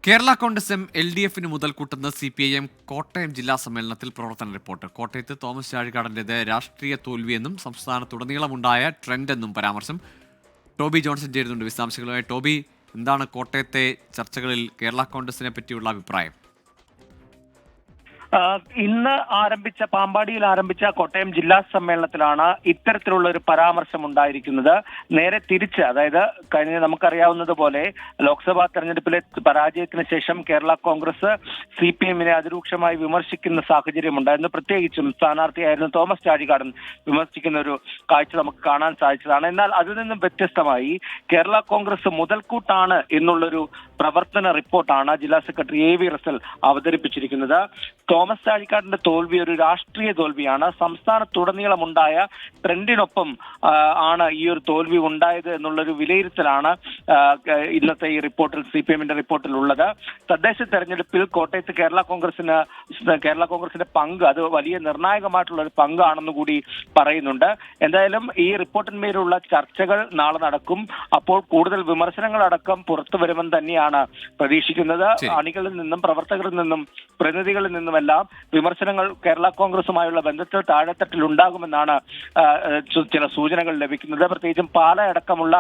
Kerala Congress M LDF-ന് മുതൽക്കൂട്ടെന്ന് CPIM Kottayam ജില്ലാ സമ്മേളനത്തിൽ പ്രവർത്തന റിപ്പോർട്ട്. കോട്ടയത്ത് തോമസ് ചാഴികാടന്റേത് രാഷ്ട്രീയ തോൽവിയെന്നും സംസ്ഥാനത്തുടനീളമുണ്ടായ ട്രെൻഡെന്നും പരാമർശം. ടോബി ജോൺസൺ ചേരുന്നുണ്ട് വിശദാംശങ്ങളുമായി. ടോബി, എന്താണ് കോട്ടയത്തെ ചർച്ചകളിൽ കേരള കോൺഗ്രസിനെ പറ്റിയുള്ള അഭിപ്രായം? ഇന്ന് പാമ്പാടിയിൽ ആരംഭിച്ച കോട്ടയം ജില്ലാ സമ്മേളനത്തിലാണ് ഇത്തരത്തിലുള്ള ഒരു പരാമർശം ഉണ്ടായിരിക്കുന്നത്. നേരെ തിരിച്ച്, അതായത് നമുക്കറിയാവുന്നതുപോലെ ലോക്സഭാ തെരഞ്ഞെടുപ്പിലെ പരാജയത്തിന് ശേഷം കേരള കോൺഗ്രസ് CPM-നെ അതിരൂക്ഷമായി വിമർശിക്കുന്ന സാഹചര്യം ഉണ്ടായിരുന്നു. പ്രത്യേകിച്ചും സ്ഥാനാർത്ഥിയായിരുന്ന തോമസ് ചാഴികാടൻ വിമർശിക്കുന്ന ഒരു കാഴ്ച നമുക്ക് കാണാൻ സാധിച്ചതാണ്. എന്നാൽ അതിൽ നിന്നും വ്യത്യസ്തമായി കേരള കോൺഗ്രസ് മുതൽക്കൂട്ടാണ് എന്നുള്ളൊരു പ്രവർത്തന റിപ്പോർട്ടാണ് ജില്ലാ സെക്രട്ടറി AV റസൽ അവതരിപ്പിച്ചിരിക്കുന്നത്. തോമസ് ചാഴികാടന്റെ തോൽവി ഒരു രാഷ്ട്രീയ തോൽവിയാണ്. സംസ്ഥാനത്തുടനീളമുണ്ടായ ട്രെൻഡിനൊപ്പം ആണ് ഈ ഒരു തോൽവി ഉണ്ടായത് എന്നുള്ളൊരു വിലയിരുത്തലാണ് ഇന്നത്തെ ഈ റിപ്പോർട്ടിൽ, CPM-ന്റെ റിപ്പോർട്ടിൽ ഉള്ളത്. തദ്ദേശ തെരഞ്ഞെടുപ്പിൽ കോട്ടയത്ത് കേരള കോൺഗ്രസിന്റെ പങ്ക് അത് വലിയ നിർണായകമായിട്ടുള്ള ഒരു പങ്കാണെന്ന് കൂടി പറയുന്നുണ്ട്. എന്തായാലും ഈ റിപ്പോർട്ടിന്മേലുള്ള ചർച്ചകൾ നാളെ നടക്കും. അപ്പോൾ കൂടുതൽ വിമർശനങ്ങളടക്കം പുറത്തു വരുമെന്ന് തന്നെയാണ് പ്രതീക്ഷിക്കുന്നത്. അണികളിൽ നിന്നും പ്രവർത്തകരിൽ നിന്നും പ്രതിനിധികളിൽ നിന്നുമെല്ലാം വിമർശനങ്ങൾ കേരള കോൺഗ്രസുമായുള്ള ബന്ധത്തിൽ താഴെത്തട്ടിൽ ഉണ്ടാകുമെന്നാണ് ചില സൂചനകൾ ലഭിക്കുന്നത്. പ്രത്യേകിച്ചും പാലയടക്കമുള്ള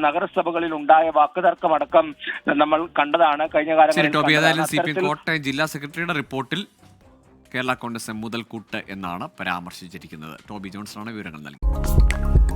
നഗരസഭകളിൽ ഉണ്ടായ വാക്കുതർക്കമടക്കം നമ്മൾ കണ്ടതാണ് കഴിഞ്ഞ കാലങ്ങളിൽ. കോട്ടയം ജില്ലാ സെക്രട്ടറിയുടെ റിപ്പോർട്ടിൽ കേരള കോൺഗ്രസ് മുതൽക്കൂട്ട് എന്നാണ് പരാമർശിച്ചിരിക്കുന്നത്. ടോബി ജോൺസണാണ് വിവരങ്ങൾ നൽകിയത്.